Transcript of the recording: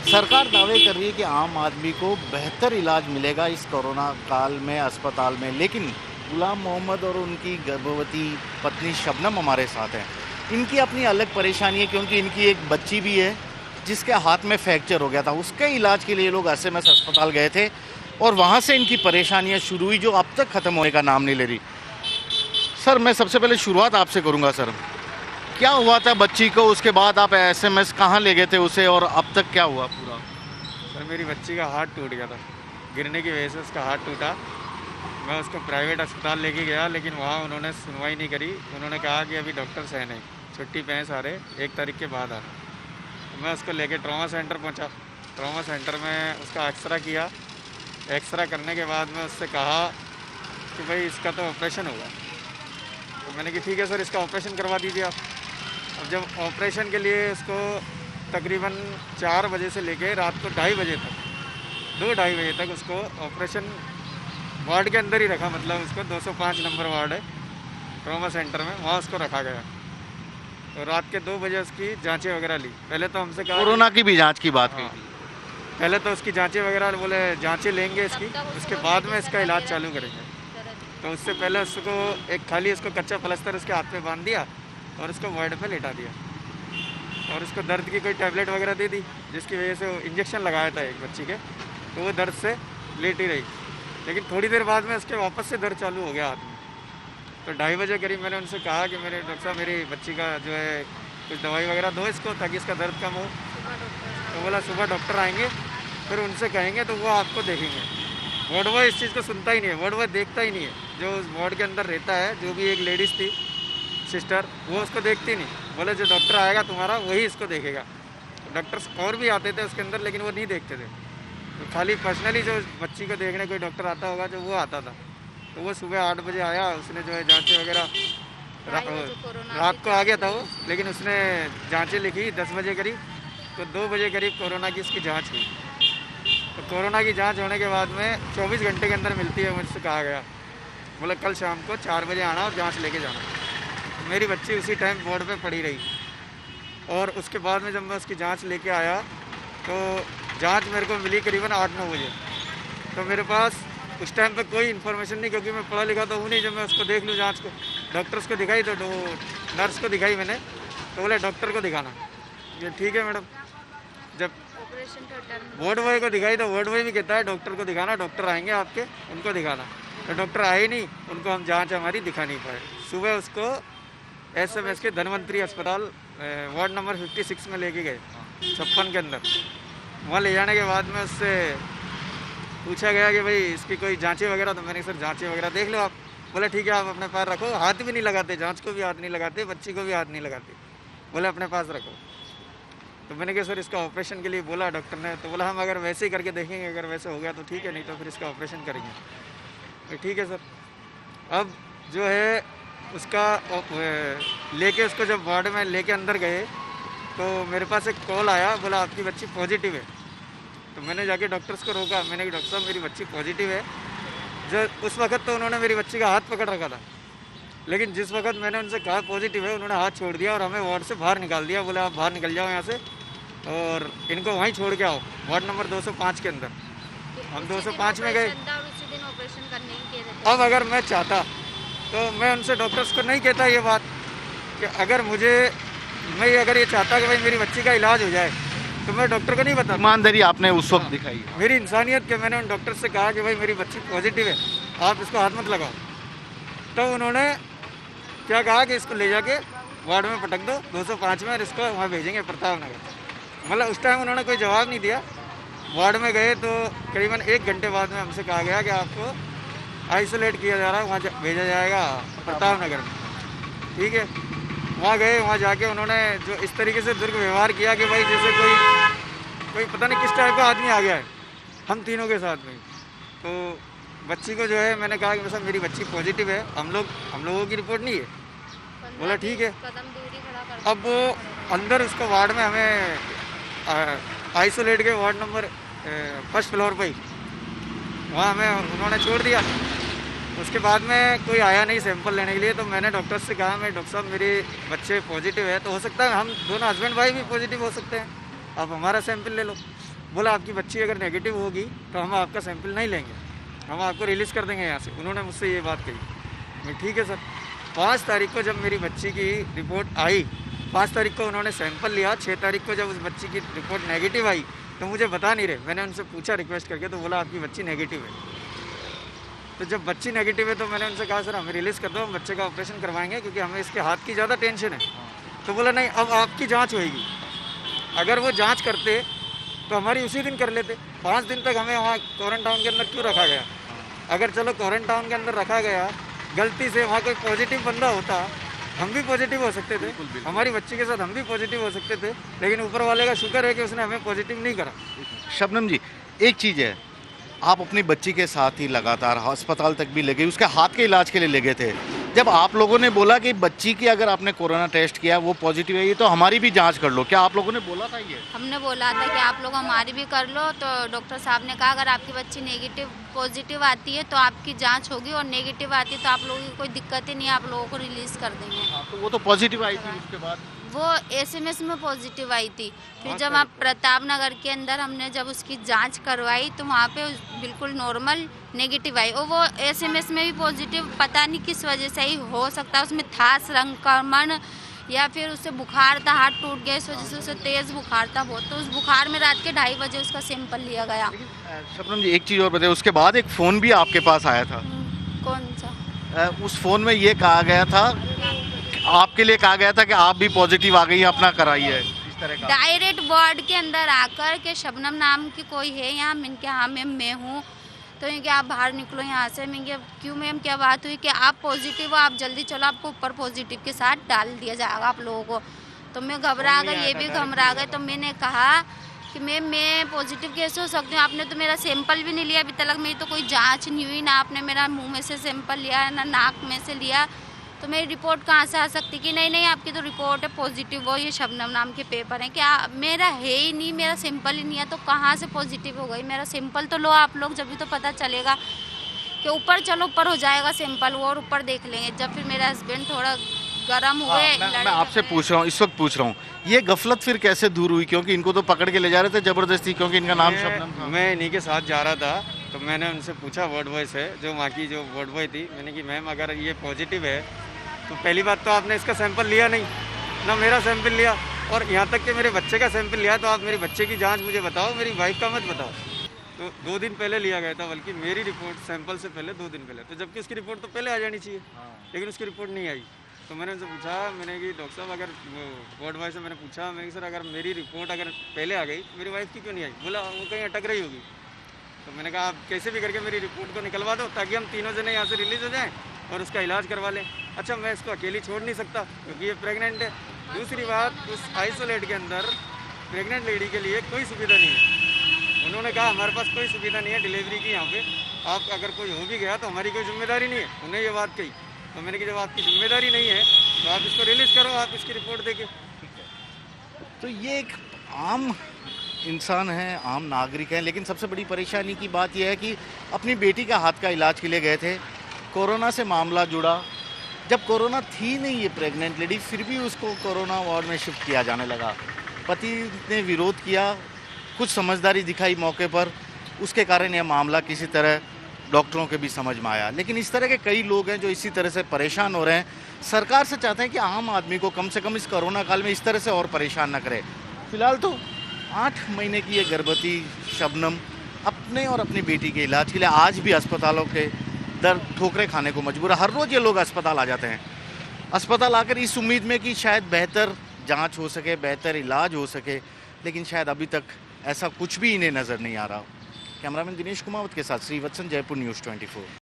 सरकार दावे कर रही है कि आम आदमी को बेहतर इलाज मिलेगा इस कोरोना काल में अस्पताल में, लेकिन गुलाम मोहम्मद और उनकी गर्भवती पत्नी शबनम हमारे साथ हैं। इनकी अपनी अलग परेशानी है क्योंकि इनकी एक बच्ची भी है जिसके हाथ में फ्रैक्चर हो गया था। उसके इलाज के लिए ये लोग एसएमएस अस्पताल गए थे और वहाँ से इनकी परेशानियाँ शुरू हुई जो अब तक ख़त्म होने का नाम नहीं ले रही। सर, मैं सबसे पहले शुरुआत आपसे करूँगा। सर, क्या हुआ था बच्ची को, उसके बाद आप एसएमएस कहाँ ले गए थे उसे, और अब तक क्या हुआ पूरा? सर, मेरी बच्ची का हाथ टूट गया था, गिरने की वजह से उसका हाथ टूटा। मैं उसको प्राइवेट अस्पताल लेके गया, लेकिन वहाँ उन्होंने सुनवाई नहीं करी। उन्होंने कहा कि अभी डॉक्टर्स हैं नहीं, छुट्टी पे हैं सारे, 1 तारीख के बाद आना। मैं उसको लेके ट्रॉमा सेंटर पहुँचा। ट्रॉमा सेंटर में उसका एक्सरा किया। एक्सरा करने के बाद में उससे कहा कि भाई इसका तो ऑपरेशन होगा। तो मैंने कि ठीक है सर, इसका ऑपरेशन करवा दीजिए आप। अब जब ऑपरेशन के लिए उसको तकरीबन 4 बजे से लेके रात को 2:30 बजे तक, 2-2:30 बजे तक उसको ऑपरेशन वार्ड के अंदर ही रखा। मतलब उसको 205 नंबर वार्ड है ट्रॉमा सेंटर में, वहाँ उसको रखा गया। तो रात के 2 बजे उसकी जांचें वगैरह ली। पहले तो हमसे कहा कोरोना की भी जांच की बात की थी। पहले तो उसकी जांचें वगैरह, बोले जांचें लेंगे इसकी, उसके बाद में इसका इलाज चालू करेंगे। तो उससे पहले उसको एक खाली उसको कच्चा प्लास्टर उसके हाथ पे बांध दिया और उसको वार्ड पे लेटा दिया और उसको दर्द की कोई टैबलेट वगैरह दे दी, जिसकी वजह से वो इंजेक्शन लगाया था एक बच्ची के, तो वो दर्द से लेटी रही। लेकिन थोड़ी देर बाद में उसके वापस से दर्द चालू हो गया हाथ में। तो 2:30 बजे करीब मैंने उनसे कहा कि मेरे डॉक्टर साहब, मेरी बच्ची का जो है कुछ दवाई वगैरह दो इसको ताकि इसका दर्द कम हो। तो बोला सुबह डॉक्टर आएंगे, फिर उनसे कहेंगे तो वो आपको देखेंगे। वार्ड बॉय इस चीज़ को सुनता ही नहीं है, वार्ड बॉय देखता ही नहीं है। जो उस वार्ड के अंदर रहता है, जो भी एक लेडीज़ थी सिस्टर, वो उसको देखती नहीं। बोले जो डॉक्टर आएगा तुम्हारा वही इसको देखेगा। डॉक्टर्स और भी आते थे उसके अंदर, लेकिन वो नहीं देखते थे। तो खाली पर्सनली जो बच्ची को देखने कोई डॉक्टर आता होगा, जो वो आता था। तो वो सुबह 8 बजे आया, उसने जो है जाँचें वगैरह, रात को आ गया था वो, लेकिन उसने जाँचें लिखी 10 बजे करीब। तो 2 बजे करीब कोरोना की उसकी जाँच हुई। तो कोरोना की जाँच होने के बाद में 24 घंटे के अंदर मिलती है, मुझसे कहा गया। बोले कल शाम को 4 बजे आना और जाँच लेके जाना। मेरी बच्ची उसी टाइम बोर्ड पे पड़ी रही और उसके बाद में जब मैं उसकी जांच लेके आया तो जांच मेरे को मिली करीबन 8-9 बजे। तो मेरे पास उस टाइम पे कोई इन्फॉर्मेशन नहीं, क्योंकि मैं पढ़ा लिखा तो हूँ नहीं। जब मैं उसको देख लूँ जांच को, डॉक्टर्स को दिखाई, तो नर्स को दिखाई मैंने, तो बोले डॉक्टर को दिखाना। ये ठीक है मैडम। जब वार्ड बॉय को दिखाई तो वार्ड बॉय भी कहता है डॉक्टर को दिखाना, डॉक्टर आएंगे आपके, उनको दिखाना। तो डॉक्टर आए नहीं, उनको हम जाँच हमारी दिखा नहीं पाए। सुबह उसको एसएमएस के धनवंतरी अस्पताल वार्ड नंबर 56 में लेके गए, 56 के अंदर। वहाँ ले जाने के बाद में उससे पूछा गया कि भाई इसकी कोई जांचें वगैरह। तो मैंने सर जांचें वगैरह देख लो आप। बोले ठीक है, आप अपने पास रखो। हाथ भी नहीं लगाते, जांच को भी हाथ नहीं लगाते, बच्ची को भी हाथ नहीं लगाते। बोले अपने पास रखो। तो मैंने कहा सर इसका ऑपरेशन के लिए बोला डॉक्टर ने। तो बोला हम अगर वैसे ही करके देखेंगे, अगर वैसे हो गया तो ठीक है, नहीं तो फिर इसका ऑपरेशन करेंगे। तो ठीक है सर। अब जो है उसका लेके उसको जब वार्ड में लेके अंदर गए तो मेरे पास एक कॉल आया, बोला आपकी बच्ची पॉजिटिव है। तो मैंने जाके डॉक्टर्स को रोका। मैंने कहा डॉक्टर साहब मेरी बच्ची पॉजिटिव है। जो उस वक्त तो उन्होंने मेरी बच्ची का हाथ पकड़ रखा था, लेकिन जिस वक्त मैंने उनसे कहा पॉजिटिव है, उन्होंने हाथ छोड़ दिया और हमें वार्ड से बाहर निकाल दिया। बोले आप बाहर निकल जाओ यहाँ से और इनको वहीं छोड़ के आओ, वार्ड नंबर 205 के अंदर। हम 205 में गए। अब अगर मैं चाहता तो मैं उनसे डॉक्टर्स को नहीं कहता ये बात कि अगर ये चाहता कि भाई मेरी बच्ची का इलाज हो जाए, तो मैं डॉक्टर को नहीं बताता। ईमानदारी आपने उस वक्त दिखाई। मेरी इंसानियत के मैंने उन डॉक्टर से कहा कि भाई मेरी बच्ची पॉजिटिव है, आप इसको हाथ मत लगाओ। तो उन्होंने क्या कहा कि इसको ले जाके वार्ड में पटक दो 205 में और इसको वहाँ भेजेंगे प्रताप नगर। मतलब उस टाइम उन्होंने कोई जवाब नहीं दिया। वार्ड में गए तो करीबन 1 घंटे बाद में हमसे कहा गया कि आपको आइसोलेट किया जा रहा है, वहाँ भेजा जाएगा प्रताप नगर में। ठीक है, वहाँ गए। वहाँ जाके उन्होंने जो इस तरीके से दुर्व्यवहार किया कि भाई जैसे कोई पता नहीं किस टाइप का आदमी आ गया है हम तीनों के साथ में। तो बच्ची को जो है मैंने कहा कि सर मेरी बच्ची पॉजिटिव है, हम लोगों की रिपोर्ट नहीं है। बोला ठीक है। अब वो अंदर उसको वार्ड में हमें आइसोलेट के वार्ड नंबर 1st फ्लोर पर ही वहाँ हमें उन्होंने छोड़ दिया। उसके बाद में कोई आया नहीं सैंपल लेने के लिए। तो मैंने डॉक्टर से कहा मैं डॉक्टर साहब मेरे बच्चे पॉजिटिव है, तो हो सकता है हम दोनों हस्बैंड वाइफ भी पॉजिटिव हो सकते हैं, आप हमारा सैंपल ले लो। बोला आपकी बच्ची अगर नेगेटिव होगी तो हम आपका सैंपल नहीं लेंगे, हम आपको रिलीज़ कर देंगे यहाँ से। उन्होंने मुझसे ये बात कही। मैं ठीक है सर। 5 तारीख को जब मेरी बच्ची की रिपोर्ट आई, 5 तारीख को उन्होंने सैंपल लिया, 6 तारीख को जब उस बच्ची की रिपोर्ट नेगेटिव आई तो मुझे बता नहीं रहे। मैंने उनसे पूछा रिक्वेस्ट करके, तो बोला आपकी बच्ची नेगेटिव है। तो जब बच्ची नेगेटिव है तो मैंने उनसे कहा सर हमें रिलीज़ कर दो, हम बच्चे का ऑपरेशन करवाएंगे क्योंकि हमें इसके हाथ की ज़्यादा टेंशन है। तो बोला नहीं, अब आपकी जांच होएगी। अगर वो जांच करते तो हमारी उसी दिन कर लेते। 5 दिन तक हमें वहाँ क्वारंटाइन के अंदर क्यों रखा गया? अगर चलो क्वारंटाइन के अंदर रखा गया, गलती से वहाँ कोई पॉजिटिव बंदा होता, हम भी पॉजिटिव हो सकते थे, हमारी बच्ची के साथ हम भी पॉजिटिव हो सकते थे, लेकिन ऊपर वाले का शुक्र है कि उसने हमें पॉजिटिव नहीं करा। शबनम जी, एक चीज़ है, आप अपनी बच्ची के साथ ही लगातार अस्पताल तक भी लगे, उसके हाथ के इलाज के लिए लगे थे। जब आप लोगों ने बोला कि बच्ची की अगर आपने कोरोना टेस्ट किया वो पॉजिटिव है, ये तो हमारी भी जांच कर लो, क्या आप लोगों ने बोला था ये? हमने बोला था कि आप लोग हमारी भी कर लो, तो डॉक्टर साहब ने कहा अगर आपकी बच्ची नेगेटिव पॉजिटिव आती है तो आपकी जांच होगी, और नेगेटिव आती है तो आप लोगों की कोई दिक्कत ही नहीं है, आप लोगों को रिलीज़ कर देंगे। तो वो तो पॉजिटिव आई थी, उसके बाद वो एसएमएस में पॉजिटिव आई थी। फिर जब आप प्रताप नगर के अंदर हमने जब उसकी जांच करवाई तो वहाँ पे बिल्कुल नॉर्मल नेगेटिव आई, और वो एसएमएस में भी पॉजिटिव, पता नहीं किस वजह से ही हो सकता है, उसमें था संक्रमण या फिर उससे बुखार था, हाथ टूट गया, इस वजह से उसे तेज़ बुखार था बहुत। तो उस बुखार में रात के 2:30 बजे उसका सैंपल लिया गया। शबनम जी, एक चीज़ और बताइए, उसके बाद एक फ़ोन भी आपके पास आया था। कौन सा? उस फ़ोन में ये कहा गया था, आपके लिए कहा गया था कि आप भी पॉजिटिव आ गई हैं, अपना कराइए, इस तरह का। डायरेक्ट वार्ड के अंदर आकर के शबनम नाम की कोई है यहाँ, मैंने कहा हाँ मैम मैं हूँ, तो ये कि आप बाहर निकलो यहाँ से। मैं क्यों मैम, क्या बात हुई? कि आप पॉजिटिव हो, आप जल्दी चलो, आपको ऊपर पॉजिटिव के साथ डाल दिया जाएगा आप लोगों को। तो मैं घबरा गई, ये भी घबरा गए। तो मैंने कहा कि मैम मैं पॉजिटिव कैसे हो सकती हूँ, आपने तो मेरा सैंपल भी नहीं लिया अभी तक, मेरी तो कोई जाँच नहीं हुई, ना आपने मेरा मुँह में से सैंपल लिया ना नाक में से लिया, तो मेरी रिपोर्ट कहाँ से आ सकती? कि नहीं आपकी तो रिपोर्ट है पॉजिटिव हो, ये शबनम नाम के पेपर हैं। क्या मेरा है ही नहीं, मेरा सैंपल ही नहीं है, तो कहाँ से पॉजिटिव हो गई? मेरा सैंपल तो लो आप लोग, जब भी तो पता चलेगा। कि ऊपर चलो, ऊपर हो जाएगा सैंपल वो, और ऊपर देख लेंगे। जब फिर मेरे हस्बैंड थोड़ा गर्म हुए, मैं आपसे पूछ रहा हूँ, इस वक्त पूछ रहा हूँ, ये गफलत फिर कैसे दूर हुई? क्योंकि इनको तो पकड़ के ले जा रहे थे ज़बरदस्ती, क्योंकि इनका नाम शबनम था। मैं इन्हीं के साथ जा रहा था, तो मैंने उनसे पूछा, वार्ड बॉय से, जो वहाँ की जो वार्ड बॉय थी, मैंने कि मैम अगर ये पॉजिटिव है तो पहली बात तो आपने इसका सैंपल लिया नहीं, ना मेरा सैंपल लिया, और यहाँ तक कि मेरे बच्चे का सैंपल लिया, तो आप मेरे बच्चे की जांच मुझे बताओ, मेरी वाइफ का मत बताओ। तो 2 दिन पहले लिया गया था, बल्कि मेरी रिपोर्ट सैंपल से पहले 2 दिन पहले, तो जबकि उसकी रिपोर्ट तो पहले आ जानी चाहिए, लेकिन उसकी रिपोर्ट नहीं आई। तो मैंने उनसे पूछा, मैंने कि डॉक्टर साहब अगर वार्ड बॉय से मैंने पूछा, मैंने सर अगर मेरी रिपोर्ट अगर पहले आ गई, मेरी वाइफ की क्यों नहीं आई? बोला वो कहीं अटक रही होगी। तो मैंने कहा आप कैसे भी करके मेरी रिपोर्ट को निकलवा दो, ताकि हम तीनों जने यहाँ से रिलीज़ हो जाएँ और उसका इलाज करवा लें। अच्छा, मैं इसको अकेली छोड़ नहीं सकता क्योंकि ये प्रेग्नेंट है। दूसरी बात, उस आइसोलेट के अंदर प्रेग्नेंट लेडी के लिए कोई सुविधा नहीं है। उन्होंने कहा हमारे पास कोई सुविधा नहीं है डिलीवरी की यहाँ पे, आप अगर कोई हो भी गया तो हमारी कोई जिम्मेदारी नहीं है, उन्हें ये बात कही। तो मैंने कहा जब आपकी जिम्मेदारी नहीं है तो आप इसको रिलीज़ करो, आप इसकी रिपोर्ट देके। तो ये एक आम इंसान है, आम नागरिक है, लेकिन सबसे बड़ी परेशानी की बात यह है कि अपनी बेटी का हाथ का इलाज के लिए गए थे, कोरोना से मामला जुड़ा। जब कोरोना थी नहीं ये प्रेग्नेंट लेडी, फिर भी उसको कोरोना वार्ड में शिफ्ट किया जाने लगा। पति ने विरोध किया, कुछ समझदारी दिखाई मौके पर, उसके कारण यह मामला किसी तरह डॉक्टरों के भी समझ में आया। लेकिन इस तरह के कई लोग हैं जो इसी तरह से परेशान हो रहे हैं। सरकार से चाहते हैं कि आम आदमी को कम से कम इस कोरोना काल में इस तरह से और परेशान न करे। फिलहाल तो 8 महीने की ये गर्भवती शबनम अपने और अपनी बेटी के इलाज के लिए आज भी अस्पतालों के दर ठोकरे खाने को मजबूर है। हर रोज़ ये लोग अस्पताल आ जाते हैं, अस्पताल आकर इस उम्मीद में कि शायद बेहतर जांच हो सके, बेहतर इलाज हो सके, लेकिन शायद अभी तक ऐसा कुछ भी इन्हें नज़र नहीं आ रहा। कैमरामैन दिनेश कुमावत के साथ श्रीवत्सन, जयपुर न्यूज़ 24।